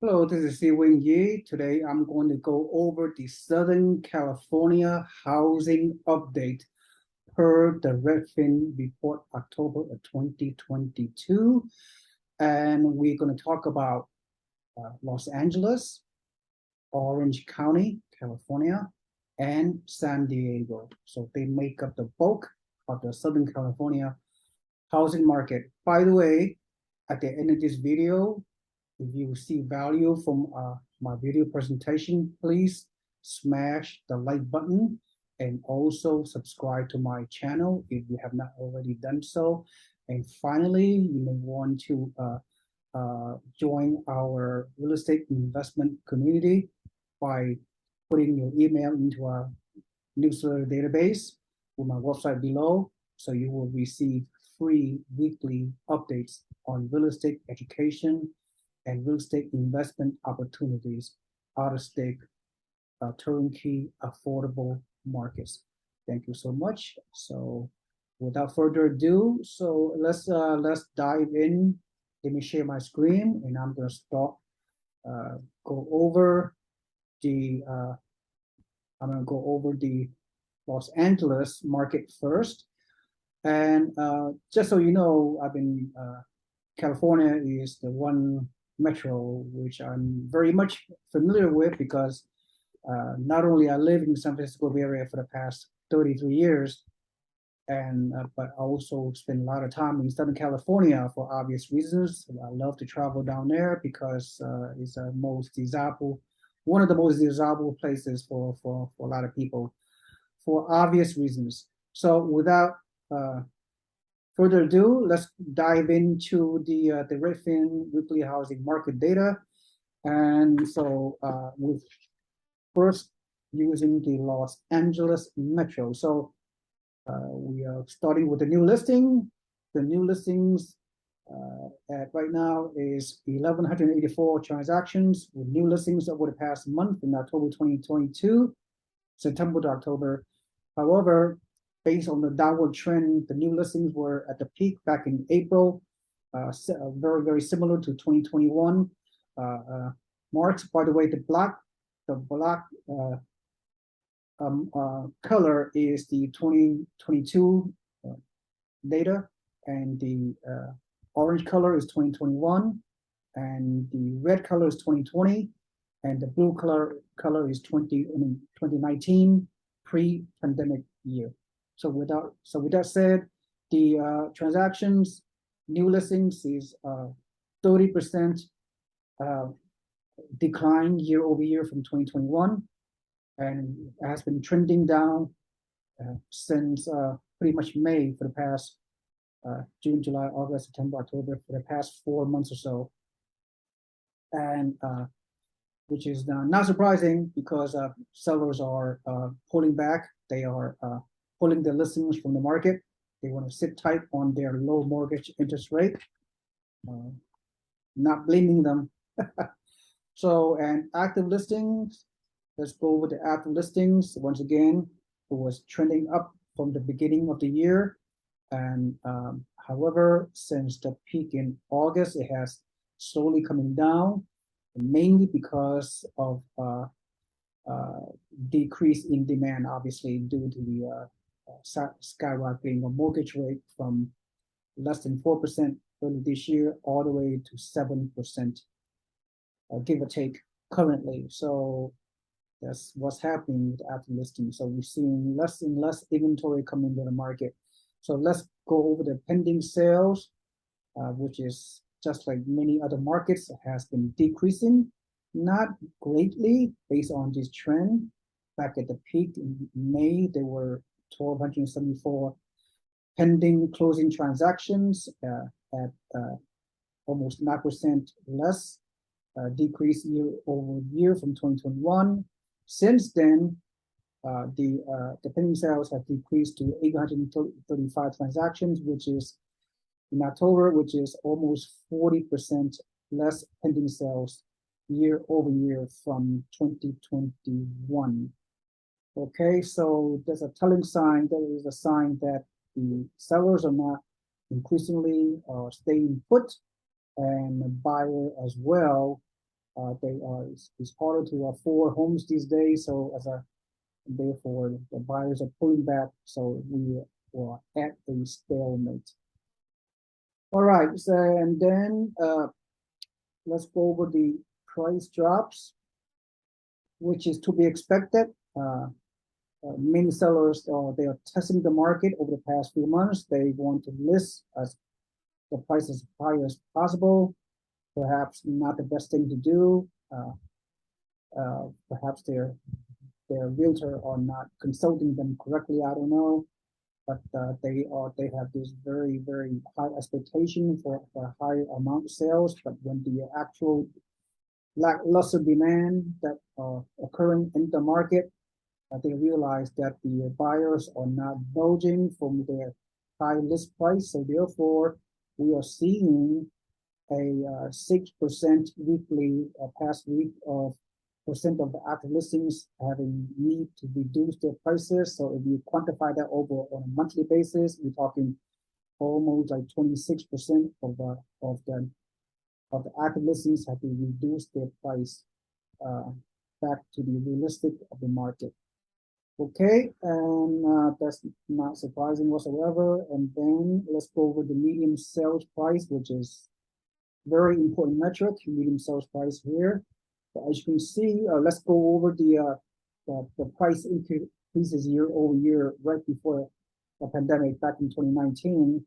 Hello, this is Siwing Yi. Today I'm going to go over the Southern California housing update per the Redfin report October of 2022. And we're going to talk about Los Angeles, Orange County, California, and San Diego. So they make up the bulk of the Southern California housing market. By the way, at the end of this video, if you see value from my video presentation, please smash the like button and also subscribe to my channel if you have not already done so. And finally, you may want to join our real estate investment community by putting your email into our newsletter database with my website below, so you will receive free weekly updates on real estate education and real estate investment opportunities out of state, turnkey, affordable markets. Thank you so much. So without further ado, so let's dive in. Let me share my screen, and I'm going to start go over the I'm going to go over the Los Angeles market first. And just so you know, California is the one metro which I'm very much familiar with because not only I live in San Francisco Bay Area for the past 33 years, and but I also spend a lot of time in Southern California for obvious reasons. I love to travel down there because it's a most desirable, one of the most desirable places for a lot of people for obvious reasons. So without further ado, let's dive into the Redfin weekly housing market data. And so we're first using the Los Angeles metro. So we are starting with the new listing. The new listings at right now is 1,184 transactions with new listings over the past month in October 2022, September to October. However, based on the downward trend, the new listings were at the peak back in April, very, very similar to 2021. Marks, by the way, the black color is the 2022 data, and the orange color is 2021, and the red color is 2020, and the blue color is 2019, pre-pandemic year. So with that said, the transactions, new listings is 30% decline year over year from 2021, and it has been trending down since pretty much May for the past June, July, August, September, October, for the past 4 months or so, and which is not surprising because sellers are pulling back. They are pulling the listings from the market. They want to sit tight on their low mortgage interest rate. Not blaming them. So, and active listings, let's go over the active listings. Once again, it was trending up from the beginning of the year. And however, since the peak in August, it has slowly coming down, mainly because of decrease in demand, obviously due to the skyrocketing of mortgage rate from less than 4% early this year all the way to 7%, give or take currently. So that's what's happening with active listings. So we're seeing less and less inventory coming to the market. So let's go over the pending sales, which is just like many other markets, has been decreasing, not greatly based on this trend. Back at the peak in May, there were 1,274 pending closing transactions at almost 9% less, decrease year over year from 2021. Since then, the pending sales have decreased to 835 transactions, which is in October, which is almost 40% less pending sales year over year from 2021. Okay, so there's a telling sign. There is a sign that the sellers are not increasingly staying put, and the buyer as well it's harder to afford homes these days. So therefore the buyers are pulling back. So we were at a stalemate. All right, so and then let's go over the price drops, which is to be expected. Many sellers they are testing the market over the past few months. They want to list as the price as high as possible. Perhaps not the best thing to do. Perhaps their realtor are not consulting them correctly. I don't know, but they have this very high expectation for a high amount of sales. But when the actual lackluster demand that are occurring in the market, they realize that the buyers are not budging from their high list price. So therefore, we are seeing a 6% weekly past week of percent of the active listings having need to reduce their prices. So if you quantify that over on a monthly basis, we're talking almost like 26% of the active listings have to reduce their price back to the realistic of the market. Okay, and that's not surprising whatsoever. And then let's go over the median sales price, which is very important metric, median sales price here. So as you can see, let's go over the price increases year over year right before the pandemic back in 2019.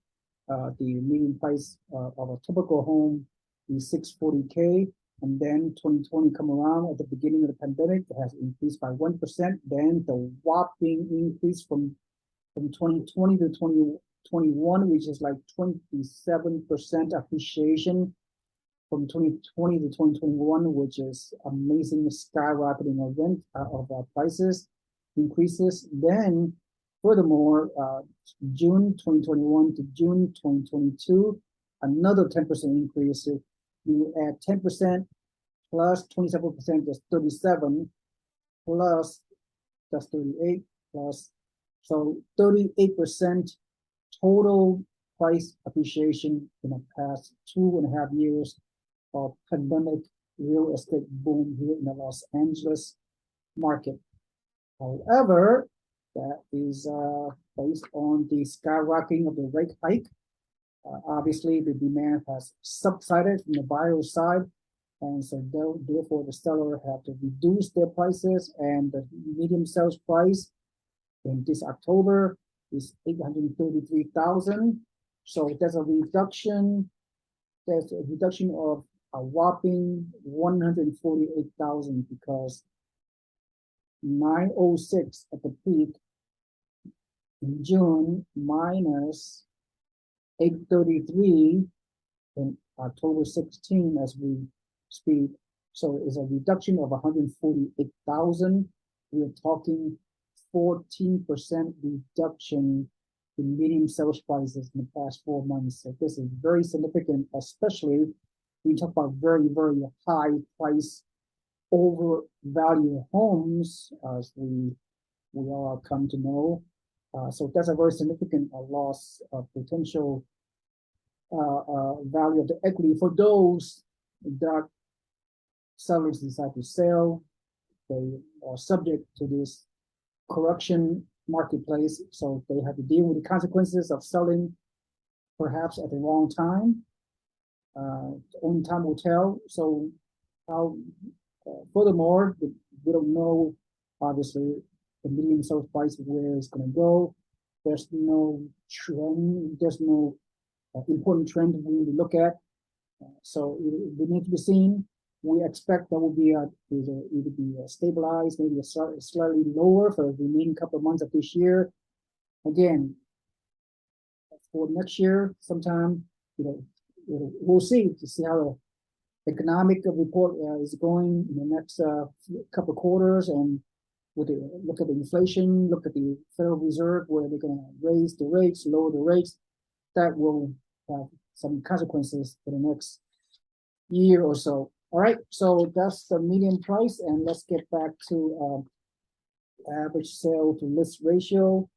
The median price of a typical home is 640K. And then 2020 come around at the beginning of the pandemic, it has increased by 1%. Then the whopping increase from 2020 to 2021, which is like 27% appreciation from 2020 to 2021, which is amazing skyrocketing of rent of prices increases. Then furthermore, June 2021 to June 2022, another 10% increase. So you add 10% plus 27%, that's 37, plus that's 38, plus so 38% total price appreciation in the past 2.5 years of pandemic real estate boom here in the Los Angeles market. However, that is based on the skyrocketing of the rate hike. Obviously, the demand has subsided from the buyer side, and so therefore the seller have to reduce their prices, and the median sales price in this October is $833,000. So there's a reduction. There's a reduction of a whopping $148,000 because 906 at the peak in June minus 833 in October 16 as we speak. So it's a reduction of 148,000. We're talking 14% reduction in median sales prices in the past 4 months. So this is very significant, especially when you talk about very high price overvalued homes, as we all come to know. So that's a very significant loss of potential value of the equity for those that sellers decide to sell. They are subject to this correction marketplace, so they have to deal with the consequences of selling perhaps at the wrong time. Only time will tell. So how furthermore, we don't know obviously the median sales price where it's going to go. There's no trend. There's no important trend we look at. So it remains to be seen. We expect that will be either be stabilized, maybe slightly lower for the remaining couple of months of this year. Again, for next year, sometime, we'll see to see how the economic report is going in the next couple of quarters, and with look at the inflation, look at the Federal Reserve, where they're going to raise the rates, lower the rates. That will have some consequences for the next year or so. All right, so that's the median price, and let's get back to average sale to list ratio.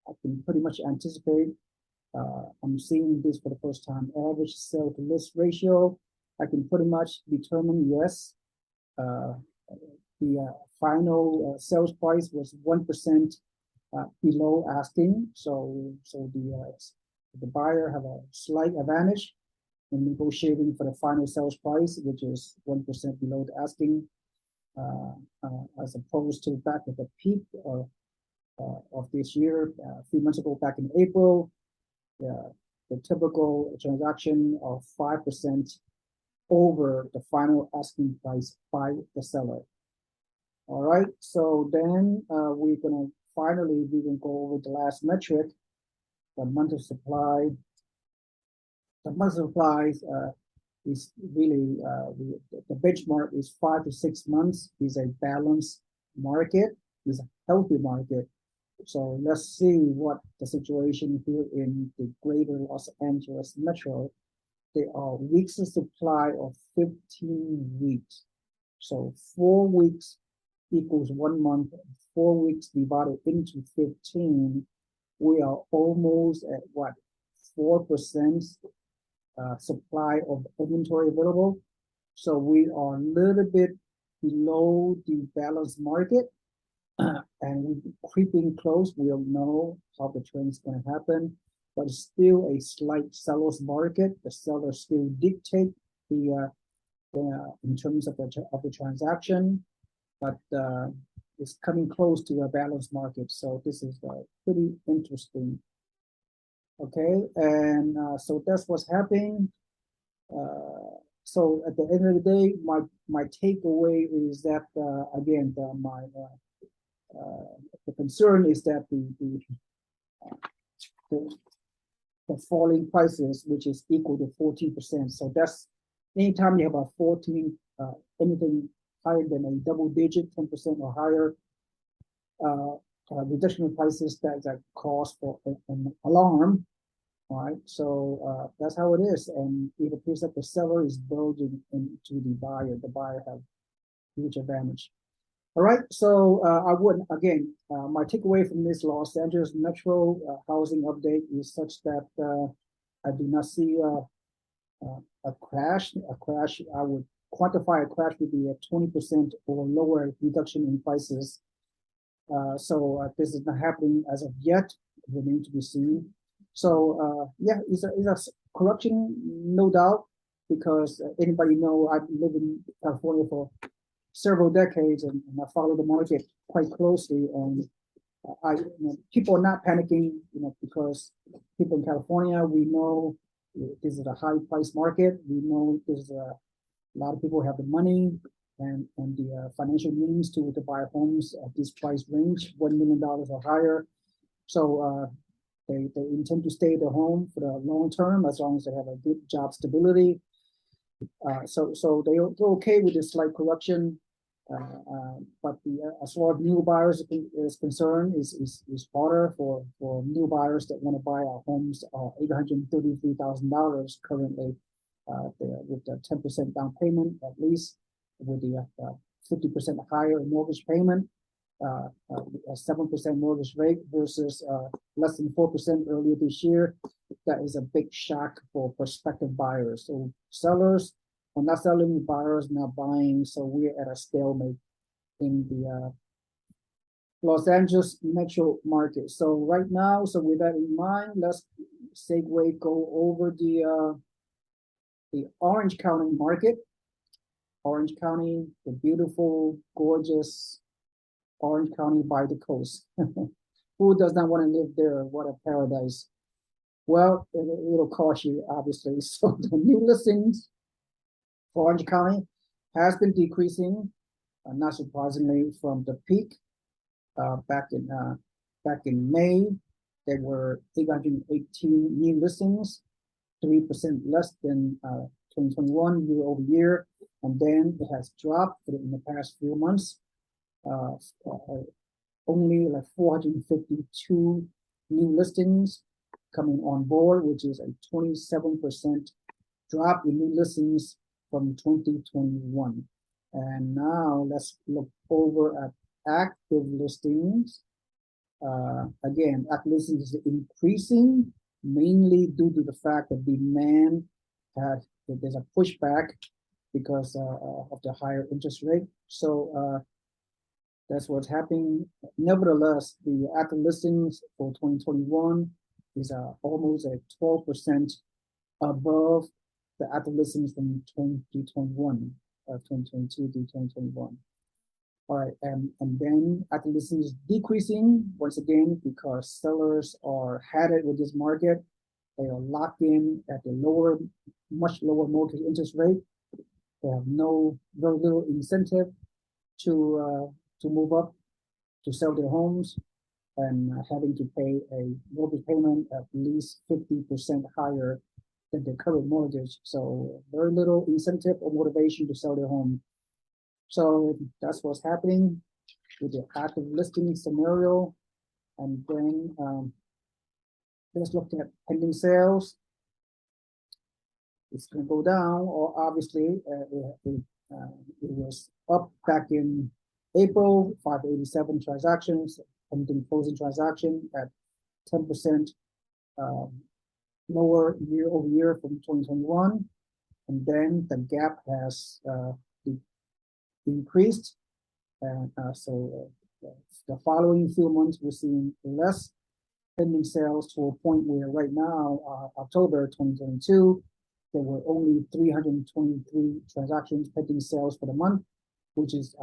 I can pretty much anticipate. I'm seeing this for the first time. Average sale to list ratio. I can pretty much determine, yes, the final sales price was 1% below asking. So the buyer have a slight advantage in negotiating for the final sales price, which is 1% below the asking, as opposed to back at the peak of this year, a few months ago, back in April, the typical transaction of 5% over the final asking price by the seller. All right, so then we're gonna go over the last metric, the month of supply. The month of supplies is really the benchmark is 5 to 6 months. Is a balanced market, is a healthy market. So let's see what the situation here in the greater Los Angeles metro. There are weeks of supply of 15 weeks. So 4 weeks equals 1 month. 4 weeks divided into 15. We are almost at what, 4% supply of inventory available. So we are a little bit below the balanced market. And we're creeping close. We'll know how the trend is going to happen, but it's still a slight seller's market. The sellers still dictate the in terms of the transaction, but it's coming close to a balanced market. So this is pretty interesting. Okay, and so that's what's happening. So at the end of the day, my takeaway is that again, the concern is that the falling prices, which is equal to 14%. So that's anytime you have a 14, anything higher than a double digit, 10% or higher reduction in prices, that's a cause for an alarm. All right, so that's how it is, and it appears that the seller is building into the buyer. The buyer have huge advantage. All right, so I would, again, my takeaway from this Los Angeles metro housing update is such that I do not see a crash. A crash, I would quantify a crash would be a 20% or lower reduction in prices. So this is not happening as of yet. It remains to be seen. So yeah, it's a correction, no doubt, because anybody know I've lived in California for several decades, and I follow the market quite closely. And people are not panicking, because people in California, we know this is a high price market. We know there's a lot of people have the money and the financial means to buy homes at this price range, $1 million or higher. So they intend to stay at the home for the long term as long as they have a good job stability. So they're okay with this slight correction. But as far as new buyers is concerned, is harder for new buyers that want to buy our homes $833,000 currently, with the 10% down payment, at least with the 50% higher mortgage payment, a 7% mortgage rate versus less than 4% earlier this year. That is a big shock for prospective buyers. So sellers are not selling, buyers not buying. So we're at a stalemate in the Los Angeles metro market. So right now, so with that in mind, let's go over the Orange County market. Orange County, the beautiful, gorgeous Orange County by the coast. Who does not want to live there? What a paradise. Well, it'll cost you, obviously. So the new listings for Orange County has been decreasing, not surprisingly, from the peak back in May. There were 818 new listings, 3% less than 2021 year over year, and then it has dropped in the past few months. Only like 452 new listings coming on board, which is a 27% drop in new listings from 2021. And now let's look over at active listings. Again, active listings is increasing mainly due to the fact that demand there's a pushback because of the higher interest rate. So that's what's happening. Nevertheless, the active listings for 2021 is almost at 12% above the active listings from 2021, 2022 to 2021. All right, and then active listings decreasing once again because sellers are headed with this market. They are locked in at the much lower mortgage interest rate. They have very little incentive to move up to sell their homes and having to pay a mortgage payment at least 50% higher than their current mortgage. So very little incentive or motivation to sell their home. So that's what's happening with the active listing scenario. And then let's look at pending sales. It's going to go down, or obviously it was up back in April, 587 transactions, pending closing transaction at 10% lower year over year from 2021. And then the gap has increased. And so the following few months, we're seeing less pending sales to a point where right now, October 2022, there were only 323 transactions pending sales for the month, which is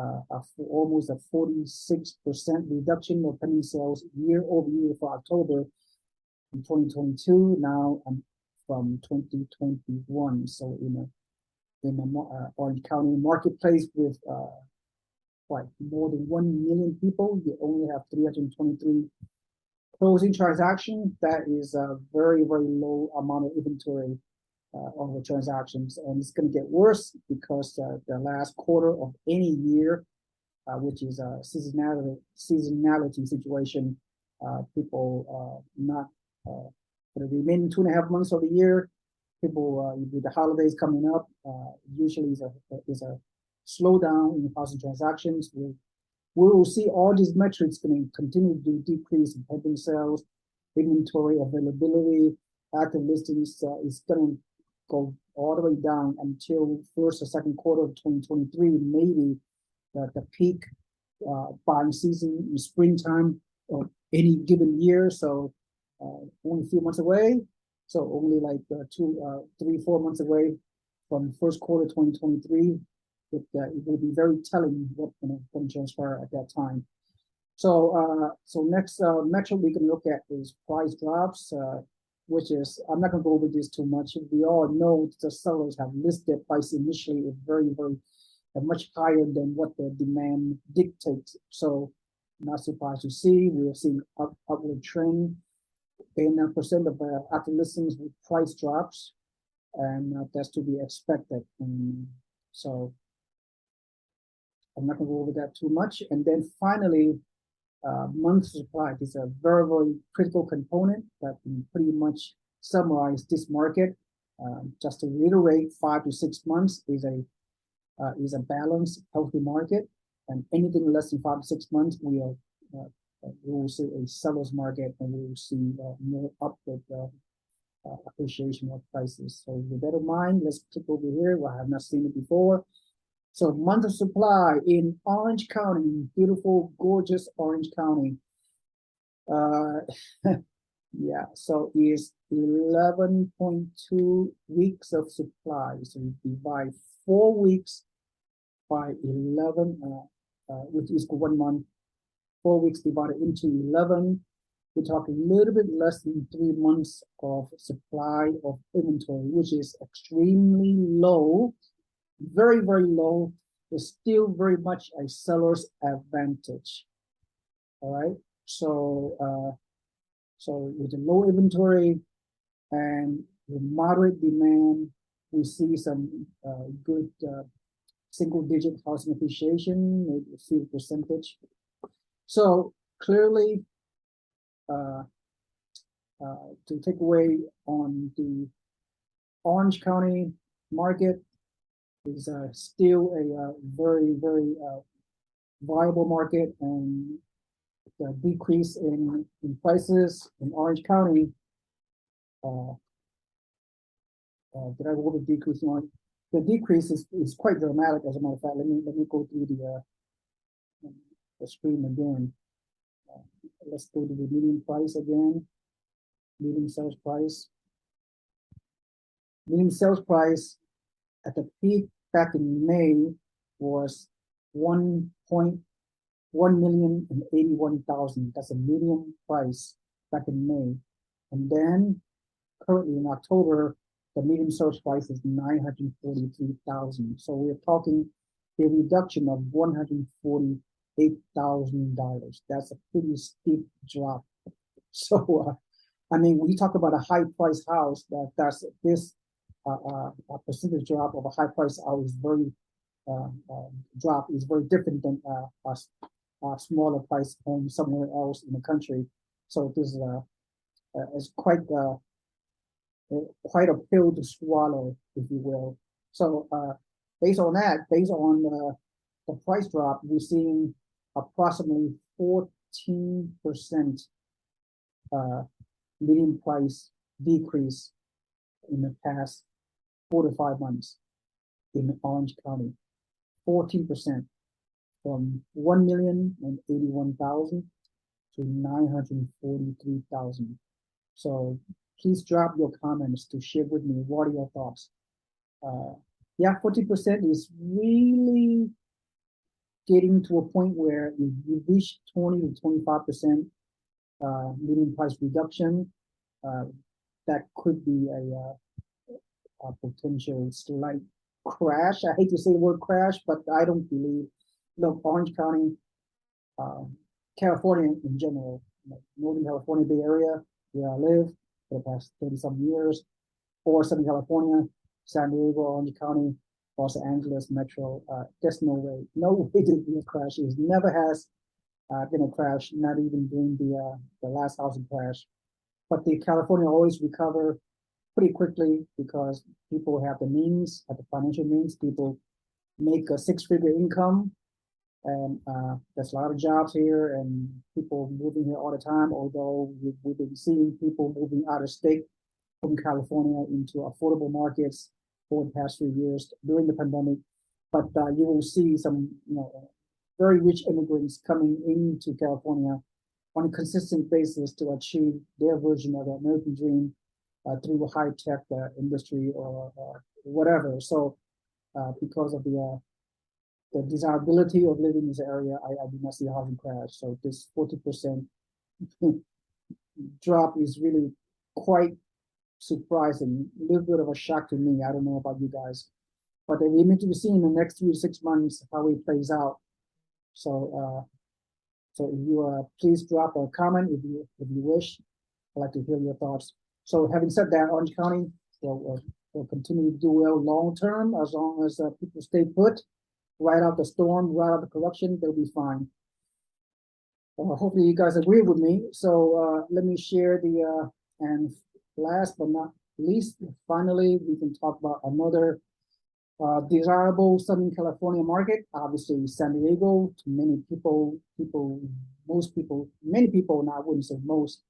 almost a 46% reduction of pending sales year over year for October in 2022. Now from 2021. So in a Orange County marketplace with more than 1 million people, you only have 323 closing transactions. That is a very, very low amount of inventory on the transactions, and it's going to get worse because the last quarter of any year, which is a seasonality situation, people not for the remaining 2.5 months of the year, people with the holidays coming up, usually is a slowdown in housing transactions. We will see all these metrics going to continue to decrease in pending sales, inventory availability, active listings is going to go all the way down until first or second quarter of 2023, maybe the peak buying season in springtime of any given year. So only a few months away. So only like 3, 4 months away from first quarter 2023. It will be very telling what can transpire at that time. So next metric we can look at is price drops, which is, I'm not going to go over this too much. We all know the sellers have listed price initially is very, very much higher than what the demand dictates. So not surprised to see we are seeing upward trend in a percent of active listings with price drops, and that's to be expected. So I'm not going to go over that too much. And then finally, month supply is a very, very critical component that can pretty much summarize this market. Just to reiterate, 5 to 6 months is a balanced, healthy market, and anything less than 5 to 6 months, we will see a seller's market, and we will see more upward appreciation of prices. So with that in mind, let's click over here. I have not seen it before. So month of supply in Orange County, beautiful, gorgeous Orange County. Yeah, so is 11.2 weeks of supply. So we divide 4 weeks by 11, which is 1 month. 4 weeks divided into 11. We talk a little bit less than 3 months of supply of inventory, which is extremely low. Very, very low. Is still very much a seller's advantage. All right. So with the low inventory and the moderate demand, we see some good single-digit housing appreciation, maybe a few percentage. So clearly, to take away on the Orange County market is still a very, very viable market, and the decrease in prices in Orange County. Did I go over decrease in Orange? the decrease is quite dramatic. As a matter of fact, let me go through the screen again. Uh, let's go to the median price again. Median sales price. Median sales price at the peak back in May was 1,181,000. That's a median price back in May. And then currently in October, the median sales price is 943,000. So we're talking a reduction of $148,000. That's a pretty steep drop. So, I mean, when you talk about a high price house, that's this a percentage drop of a high price house is very drop is very different than a smaller price home somewhere else in the country. So this is quite a pill to swallow, if you will. So based on that, based on the price drop, we're seeing approximately 14% median price decrease in the past 4 to 5 months in Orange County. 14% from 1,081,000 to 943,000. So please drop your comments to share with me what are your thoughts. Yeah, 40% is really getting to a point where if you reach 20 to 25% median price reduction, that could be a potential slight crash. I hate to say the word crash, but I don't believe. Look, Orange County, California in general, Northern California Bay Area, where I live for the past 30-some years, or Southern California, San Diego, Orange County, Los Angeles Metro. There's no way there'll be a crash. It never has been a crash, not even during the last housing crash. But the California always recover pretty quickly because people have the means, have the financial means. People make a 6-figure income, and there's a lot of jobs here, and people moving here all the time. Although we've been seeing people moving out of state from California into affordable markets for the past few years during the pandemic, but you will see some, very rich immigrants coming into California on a consistent basis to achieve their version of the American dream through the high-tech industry or whatever. So because of the desirability of living in this area, I do not see a housing crash. So this 40% drop is really quite surprising, a little bit of a shock to me. I don't know about you guys, but we need to see in the next 3 to 6 months how it plays out. So, so if you please drop a comment if you wish. I'd like to hear your thoughts. So, having said that, Orange County will continue to do well long term as long as people stay put, ride out the storm, ride out the corruption. They'll be fine. Hopefully, you guys agree with me. So, let me share the and last but not least, finally, we can talk about another desirable Southern California market. Obviously, San Diego. To many people, many people, and I wouldn't say most,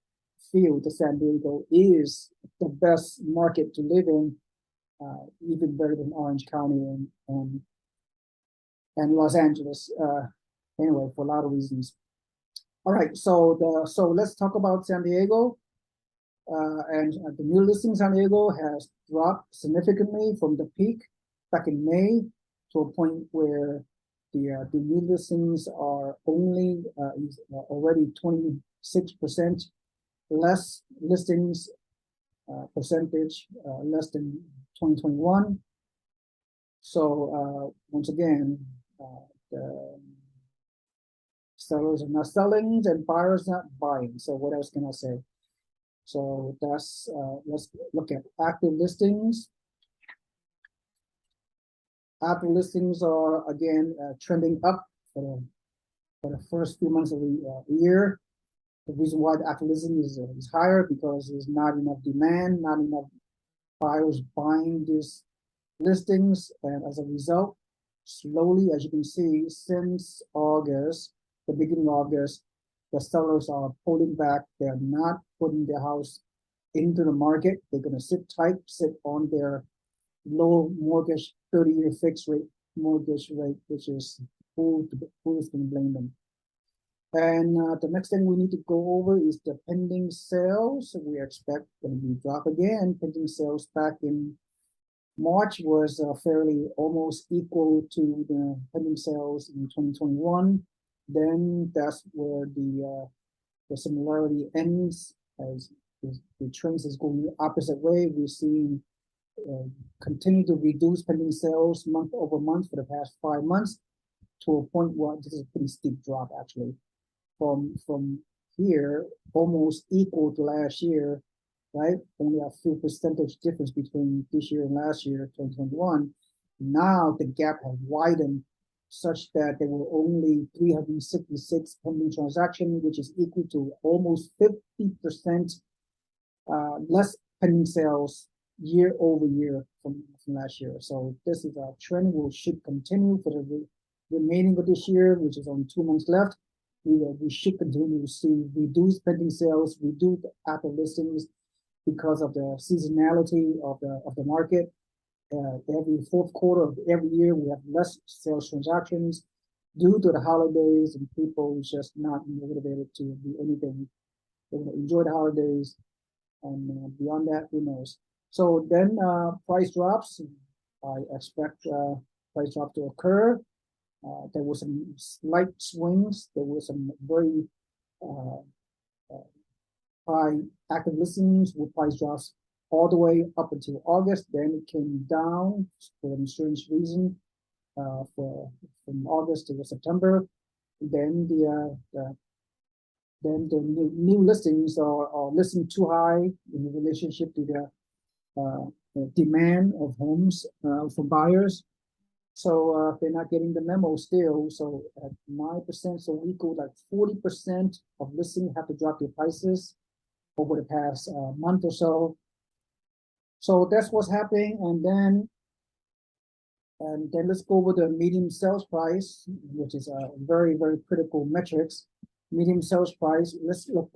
feel that San Diego is the best market to live in, even better than Orange County and Los Angeles. Anyway, for a lot of reasons. All right, so let's talk about San Diego. And the new listing in San Diego has dropped significantly from the peak back in May to a point where the new listings are only already 26% less listings percentage less than 2021. So once again, the sellers are not selling and buyers not buying. So what else can I say? So that's let's look at active listings. Active listings are again trending up for the first few months of the year. The reason why the active listing is higher because there's not enough demand, not enough buyers buying these listings, and as a result, slowly, as you can see, since August, the beginning of August, the sellers are pulling back. They're not putting their house into the market. They're going to sit tight, sit on their low mortgage 30-year fixed rate mortgage rate, which is who is going to blame them. And the next thing we need to go over is the pending sales. We expect going to be drop again. Pending sales back in March was fairly almost equal to the pending sales in 2021. Then that's where the similarity ends as the trends is going the opposite way. We're seeing continue to reduce pending sales month over month for the past 5 months to a point where this is a pretty steep drop actually. From here, almost equal to last year, right? Only a few percentage difference between this year and last year, 2021. Now the gap has widened such that there were only 366 pending transactions, which is equal to almost 50% less pending sales year over year from last year. So this is a trend which should continue for the remaining of this year, which is only 2 months left. We should continue to see reduced pending sales, reduced active listings because of the seasonality of the market. Every fourth quarter of every year, we have less sales transactions due to the holidays and people just not motivated to do anything. They want to enjoy the holidays, and beyond that, who knows? So then price drops. I expect price drop to occur. There were some slight swings. There were some very high active listings with price drops all the way up until August. Then it came down for an insurance reason from August to September. Then the new listings are listing too high in relationship to the demand of homes for buyers. So they're not getting the memo still. So at 9%, so equal like 40% of listings have to drop their prices over the past month or so. So that's what's happening. And then let's go over the median sales price, which is a very, very critical metrics. Median sales price. Let's look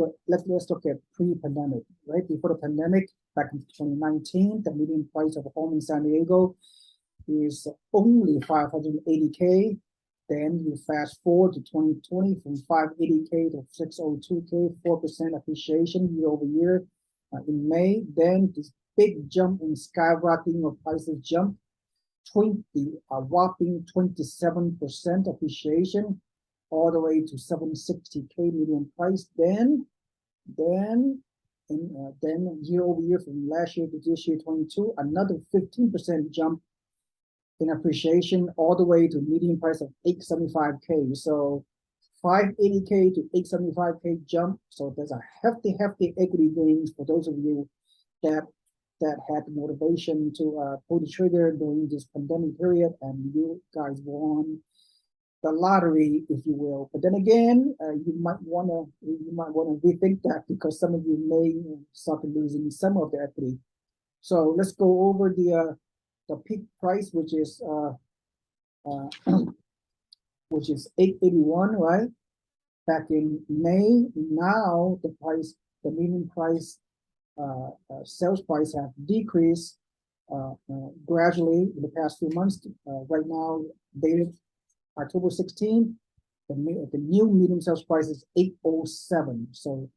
at pre-pandemic, right? Before the pandemic, back in 2019, the median price of a home in San Diego is only 580K. Then you fast forward to 2020 from 580K to 602K, 4% appreciation year over year in May. Then this big jump in skyrocketing of prices jump, a whopping 27% appreciation all the way to 760K median price. Then year over year from last year to this year, 22, another 15% jump in appreciation all the way to median price of 875K. So 580K to 875K jump. So there's a hefty equity gains for those of you that had the motivation to pull the trigger during this pandemic period, and you guys won the lottery, if you will. But then again, you might want to rethink that because some of you may start losing some of the equity. So let's go over the peak price, which is 881, right? Back in May. Now the median price, sales price have decreased gradually in the past few months. Right now, dated October 16, the new median sales price is 807. So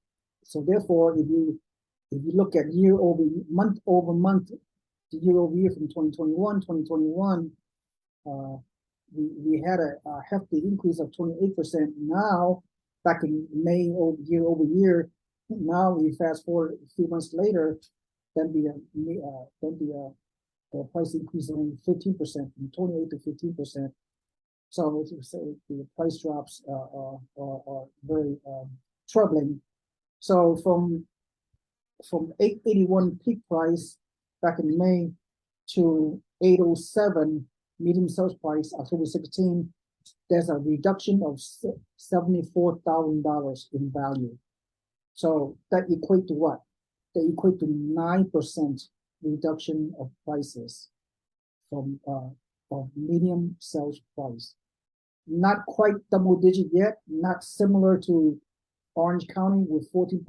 therefore, if you look at month over month, year over year from 2021, we had a hefty increase of 28%. Now, back in May year over year, now we fast forward a few months later, then the price increase only 15%, from 28 to 15%. So the price drops are very troubling. So from 881 peak price back in May to 807 median sales price October 16, there's a reduction of $74,000 in value. So that equate to what? They equate to 9% reduction of prices from of median sales price. Not quite double digit yet, not similar to Orange County with 14%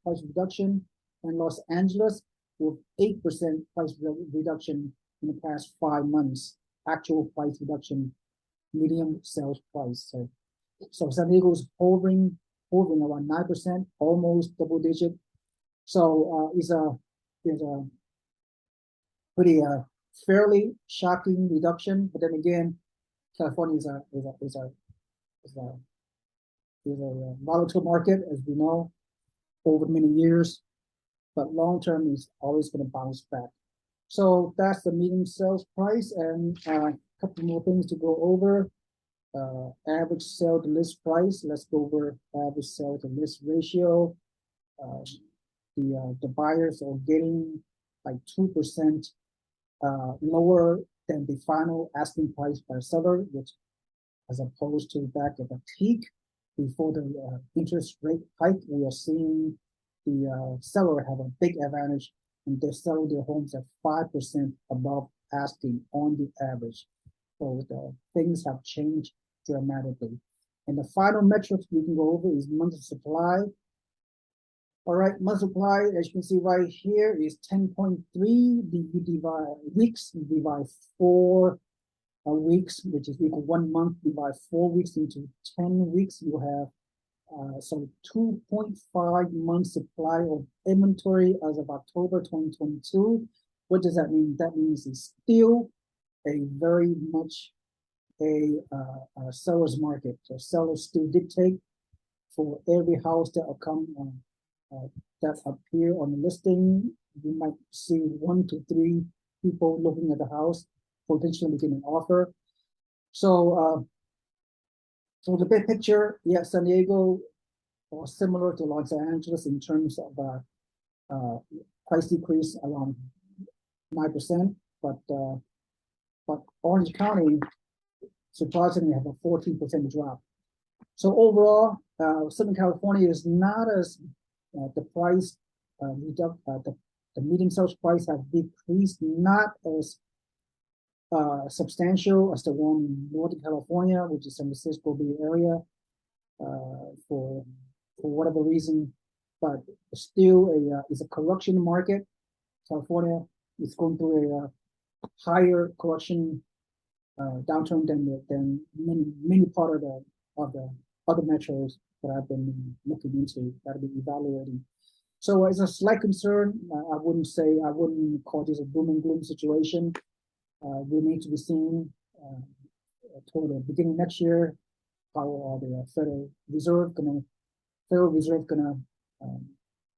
price reduction and Los Angeles with 8% price reduction in the past 5 months, actual price reduction, medium sales price. So San Diego is hovering around 9%, almost double digit. So it's a pretty fairly shocking reduction. But then again, California is a volatile market, as we know, over many years. But long term is always going to bounce back. So that's the median sales price, and a couple more things to go over. Average sale to list price. Let's go over average sale to list ratio. The buyers are getting like 2% lower than the final asking price by seller, which as opposed to back at the peak before the interest rate hike, we are seeing the seller have a big advantage, and they're selling their homes at 5% above asking on the average. So the things have changed dramatically. And the final metric we can go over is monthly supply. All right, monthly supply, as you can see right here, is 10.3. You divide weeks, you divide 4 weeks, which is equal 1 month, divide 4 weeks into 10 weeks, you have so 2.5 months supply of inventory as of October 2022. What does that mean? That means it's still a very much a seller's market. So sellers still dictate for every house that will come that appear on the listing. You might see 1 to 3 people looking at the house, potentially making an offer. So the big picture, yeah, San Diego or similar to Los Angeles in terms of price decrease around 9%, but Orange County surprisingly have a 14% drop. So overall, Southern California is not as the price the median sales price have decreased, not as substantial as the one in Northern California, which is San Francisco Bay Area, for whatever reason, but still is a correction market. California is going through a higher correction downturn than many part of the other metros that I've been looking into, that I've been evaluating. So it's a slight concern. I wouldn't call this a boom and gloom situation. Remains to be seen toward the beginning of next year how the Federal Reserve gonna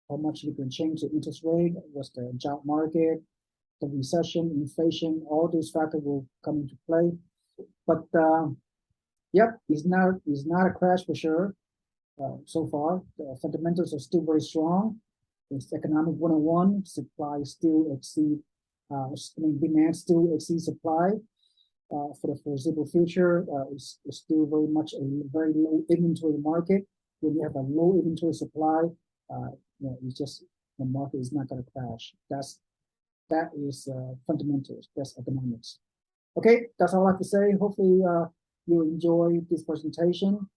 how much we can change the interest rate, what's the job market, the recession, inflation, all those factors will come into play. But yep, it's not a crash for sure. So far, the fundamentals are still very strong. It's economic 101. Supply still exceed, demand still exceeds supply. For the foreseeable future, it's still very much a very low inventory market. When you have a low inventory supply, it's just the market is not going to crash. That is fundamentals. That's economics. Okay, that's all I have to say. Hopefully, you enjoy this presentation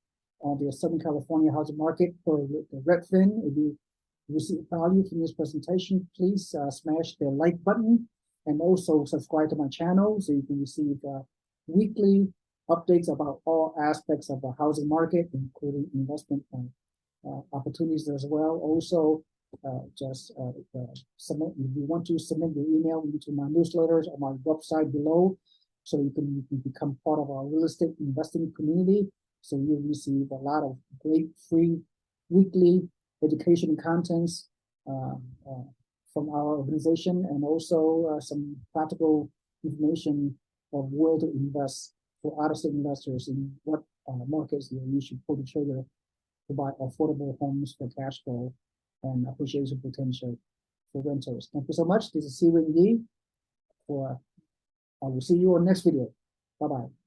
on the Southern California housing market for the Redfin. If you receive value from this presentation, please smash the like button and also subscribe to my channel so you can receive weekly updates about all aspects of the housing market, including investment opportunities as well. Also, submit if you want to submit your email into my newsletters on my website below, so you can become part of our real estate investing community. So you'll receive a lot of great free weekly education contents from our organization, and also some practical information of where to invest for out-of-state investors in what markets you should pull the trigger to buy affordable homes for cash flow and appreciation potential for renters. Thank you so much. This is Siren Yi. I will see you on next video. Bye-bye.